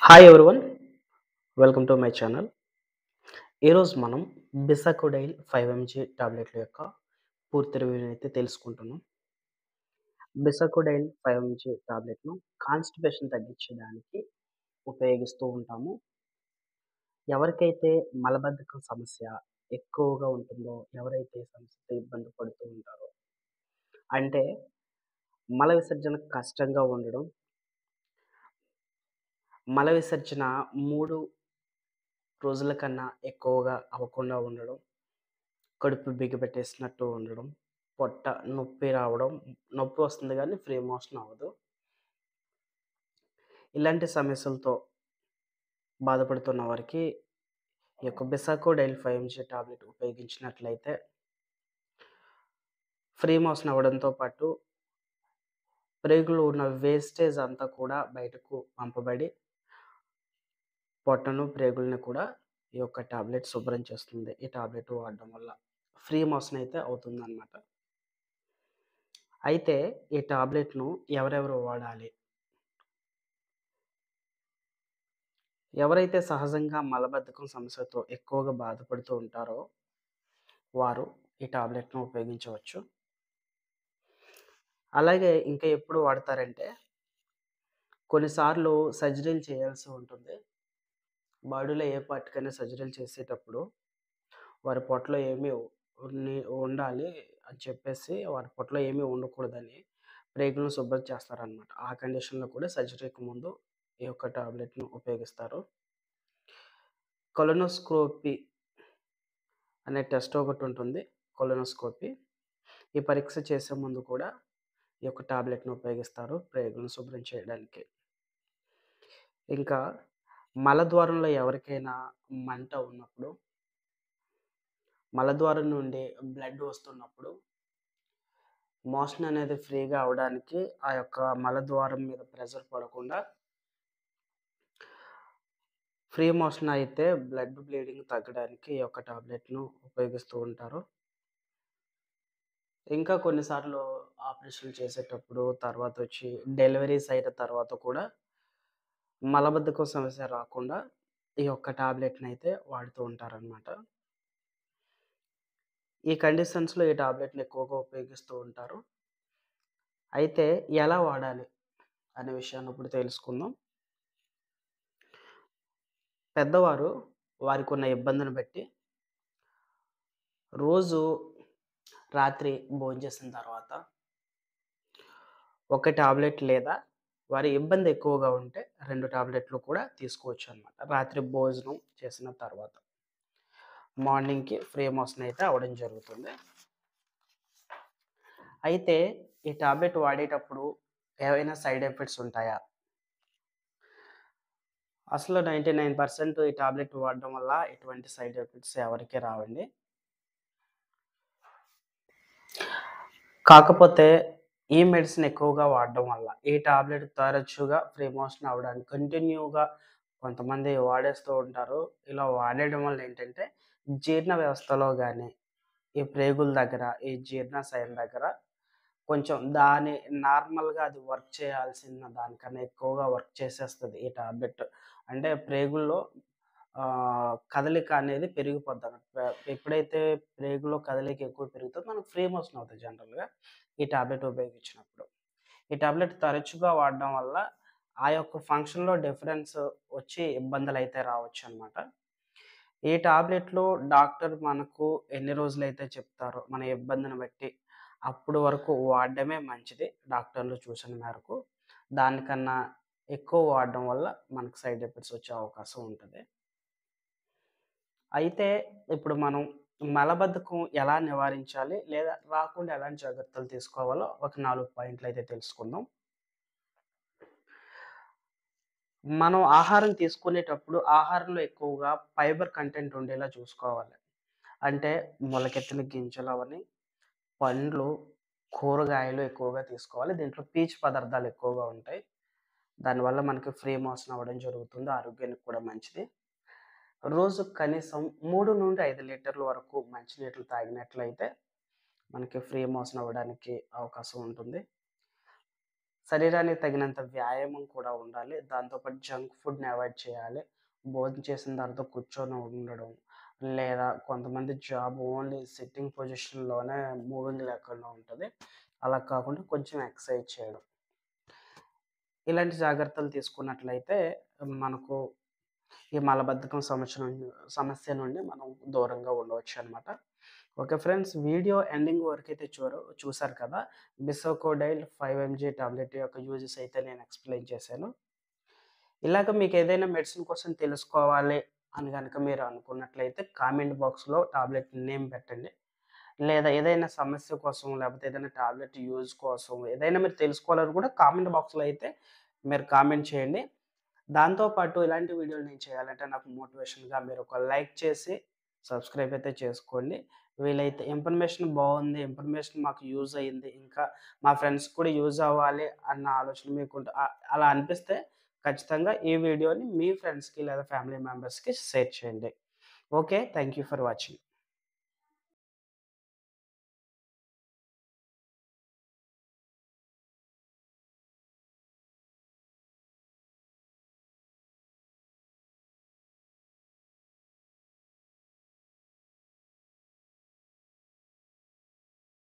Hi everyone, welcome to my channel. ఈరోజు మనం bisacodyl 5 mg టాబ్లెట్ల యొక్క పూర్తి రివ్యూని అయితే తెలుసుకుంటున్నాం. బిసాకోడైల్ 5 mg టాబ్లెట్ను కాన్స్టిపేషన్ తగ్గించడానికి ఉపయోగిస్తూ ఉంటాము. ఎవరికైతే మలబద్ధకం సమస్య ఎక్కువగా ఉంటుందో, ఎవరైతే ఈ సమస్యతో ఇబ్బంది పడుతూ ఉంటారో, అంటే మల విసర్జన కష్టంగా ఉండడం, మల విసర్జన 3 రోజుల కన్నా ఎక్కువగా అవ్వకుండా ఉండడం, కడుపు బిగబెట్టేసినట్టు ఉండడం, పొట్ట నొప్పి రావడం, నొప్పి వస్తుంది గానీ ఫ్రీ మోషన్ అవ్వదు. ఇలాంటి సమస్యలతో బాధపడుతున్న వారికి ఈ యొక్క బిసాకోడైల్ 5 mg టాబ్లెట్ ఉపయోగించినట్లయితే ఫ్రీ మోషన్ అవ్వడంతో పాటు ప్రేగులో ఉన్న వేస్టేజ్ అంతా కూడా బయటకు పంపబడి పొట్టను, ప్రేగులని కూడా ఈ యొక్క టాబ్లెట్ శుభ్రం చేస్తుంది. ఈ టాబ్లెట్ వాడడం వల్ల ఫ్రీ మోషన్ అయితే అవుతుందనమాట. అయితే ఈ టాబ్లెట్‌ను ఎవరెవరు వాడాలి? ఎవరైతే సహజంగా మలబద్ధకం సమస్యతో ఎక్కువగా బాధపడుతూ ఉంటారో, వారు ఈ టాబ్లెట్‌ను ఉపయోగించవచ్చు. అలాగే ఇంకా ఎప్పుడు వాడతారంటే, కొన్నిసార్లు సర్జరీలు చేయాల్సి ఉంటుంది. బాడీలో ఏ పార్ట్‌కైనా సర్జరీలు చేసేటప్పుడు వారి పొట్టలో ఏమి ఉండాలి అని చెప్పేసి, వారి పొట్టలో ఏమీ ఉండకూడదని ప్రేగులను శుభ్రం చేస్తారనమాట. ఆ కండిషన్‌లో కూడా సర్జరీకి ముందు ఈ యొక్క టాబ్లెట్‌ను ఉపయోగిస్తారు. కొలనోస్కోపీ అనే టెస్ట్ ఒకటుంటుంది. కొలనోస్కోపీ. ఈ పరీక్ష చేసే ముందు కూడా ఈ యొక్క టాబ్లెట్‌ని ఉపయోగిస్తారు ప్రేగులను శుభ్రం చేయడానికి. ఇంకా మలద్వారంలో ఎవరికైనా మంట ఉన్నప్పుడు, మలద్వారం నుండి బ్లడ్ వస్తున్నప్పుడు, మోషన్ అనేది ఫ్రీగా అవ్వడానికి ఆ యొక్క మలద్వారం మీద ప్రెషర్ పడకుండా ఫ్రీ మోషన్ అయితే బ్లడ్ బ్లీడింగ్ తగ్గడానికి ఈ యొక్క టాబ్లెట్‌ను ఉపయోగిస్తూ ఉంటారు. ఇంకా కొన్నిసార్లు ఆపరేషన్‌లు చేసేటప్పుడు, తర్వాతొచ్చి డెలివరీస్ అయిన తర్వాత కూడా మలబద్ధకం సమస్య రాకుండా ఈ యొక్క టాబ్లెట్‌నయితే వాడుతూ ఉంటారనమాట. ఈ కండిషన్స్‌లో ఈ టాబ్లెట్‌ని ఎక్కువగా ఉపయోగిస్తూ ఉంటారు. అయితే ఎలా వాడాలి అనే విషయాన్ని ఇప్పుడు తెలుసుకుందాం. పెద్దవారు వారికున్న ఇబ్బందిని బట్టి రోజు రాత్రి భోంచేసిన తర్వాత ఒక టాబ్లెట్ లేదా వారి ఇబ్బంది ఎక్కువగా ఉంటే 2 టాబ్లెట్లు కూడా తీసుకోవచ్చనమాట. రాత్రి భోజనం చేసిన తర్వాత. మార్నింగ్‌కి ఫ్రీ మోషన్ అయితే అవ్వడం జరుగుతుంది. అయితే ఈ టాబ్లెట్ వాడేటప్పుడు ఏవైనా సైడ్ ఎఫెక్ట్స్ ఉంటాయా? అసలు 99% ఈ టాబ్లెట్ వాడడం వల్ల ఎటువంటి సైడ్ ఎఫెక్ట్స్ ఎవరికీ రావండి. కాకపోతే ఈ మెడిసిన్ ఎక్కువగా వాడడం వల్ల, ఈ టాబ్లెట్ తరచుగా ఫ్రీ మోషన్ అవ్వడానికి కంటిన్యూగా కొంతమంది వాడేస్తూ ఉంటారు. ఇలా వాడేయడం వల్ల ఏంటంటే, జీర్ణ వ్యవస్థలో గాని, ఈ ప్రేగుల దగ్గర, ఈ జీర్ణాశయం దగ్గర కొంచెం నార్మల్‌గా అది వర్క్ చేయాల్సిన దానికన్నా ఎక్కువగా వర్క్ చేసేస్తది ఈ టాబ్లెట్. అంటే ప్రేగుల్లో కదలిక అనేది పెరిగిపోద్దనమాట. ఎప్పుడైతే ప్రేగులో కదలిక ఎక్కువ పెరుగుతదో మనకు ఫ్రీ మోషన్ అవుతది జనరల్‌గా ఈ టాబ్లెట్ ఉపయోగించినప్పుడు. ఈ టాబ్లెట్ తరచుగా వాడడం వల్ల ఆ యొక్క ఫంక్షన్‌లో డిఫరెన్స్ వచ్చి ఇబ్బందులైతే రావచ్చనమాట. ఈ టాబ్లెట్‌లు డాక్టర్ మనకు ఎన్ని రోజులైతే చెప్తారో మన ఇబ్బందిని బట్టి అప్పుడు వరకు వాడడమే మంచిది డాక్టర్లు సూచన మేరకు. దానికన్నా ఎక్కువ వాడడం వల్ల మనకు సైడ్ ఎఫెక్ట్స్ వచ్చే అవకాశం ఉంటది. అయితే ఇప్పుడు మనం మలబద్ధకం ఎలా నివారించాలి? లేదా రాకుండా ఎలాంటి జాగ్రత్తలు తీసుకోవాలో ఒక 4 పాయింట్లయితే తెలుసుకుందాం. మనం ఆహారం తీసుకునేటప్పుడు ఆహారంలో ఎక్కువగా ఫైబర్ కంటెంట్ ఉండేలా చూసుకోవాలి. అంటే మొలకెత్తిన గింజలవని, పండ్లు, కూరగాయలు ఎక్కువగా తీసుకోవాలి. దీంట్లో పీచు పదార్థాలు ఎక్కువగా ఉంటాయి. దానివల్ల మనకి ఫ్రీ మోషన్ అవ్వడం జరుగుతుంది. ఆరోగ్యానికి కూడా మంచిది. రోజుకి కనీసం 3-5 లీటర్ల వరకు మంచినీళ్ళు తాగినట్లయితే మనకి ఫ్రీ మోషన్ అవ్వడానికి అవకాశం ఉంటుంది. శరీరానికి తగినంత వ్యాయామం కూడా ఉండాలి. దాంతో పాటు జంక్ ఫుడ్‌ని అవాయిడ్ చేయాలి. భోజనం చేసిన తర్వాత కూర్చొని ఉండడం, లేదా కొంతమంది జాబ్ ఓన్లీ సిట్టింగ్ పొజిషన్‌లోనే మూవింగ్ లేకుండా ఉంటది. అలా కాకుండా కొంచెం ఎక్సర్సైజ్ చేయడం. ఇలాంటి జాగ్రత్తలు తీసుకున్నట్లయితే మనకు ఈ మలబద్ధకం సమస్య నుండి మనం దూరంగా ఉండవచ్చనమాట. Okay friends. వీడియో ఎండింగ్ వరకైతే చూసారు కదా! బిసోకోడైల్ 5 ఎంజీ టాబ్లెట్ యొక్క యూజెస్ అయితే నేను ఎక్స్‌ప్లెయిన్ చేశాను. ఇలాగ మీకేదైనా మెడిసిన్ కోసం తెలుసుకోవాలి అని గనక మీరు అనుకున్నట్లయితే కామెంట్ బాక్స్‌లో టాబ్లెట్ నేమ్ పెట్టండి. లేదా ఏదైనా సమస్య కోసం లేకపోతే ఏదైనా టాబ్లెట్ యూజ్ కోసం ఏదైనా మీరు తెలుసుకోవాలని కూడా కామెంట్ బాక్స్‌లో అయితే మీరు కామెంట్ చేయండి. దాంతో పాటు ఇలాంటి వీడియోలు నేను చేయాలంటే నాకు మోటివేషన్‌గా మీరు ఒక లైక్ చేసి సబ్స్క్రైబ్ అయితే చేసుకోండి. వీలైతే ఇన్ఫర్మేషన్ బావుంది. ఇన్ఫర్మేషన్ మాకు యూజ్ అయింది. ఇంకా మా ఫ్రెండ్స్‌కి కూడా యూజ్ అవ్వాలి అన్న ఆలోచన మీకుంటే అలా అనిపిస్తే ఖచ్చితంగా ఈ వీడియోని మీ ఫ్రెండ్స్‌కి లేదా ఫ్యామిలీ మెంబర్స్‌కి షేర్ చేయండి. Okay. Thank you for watching.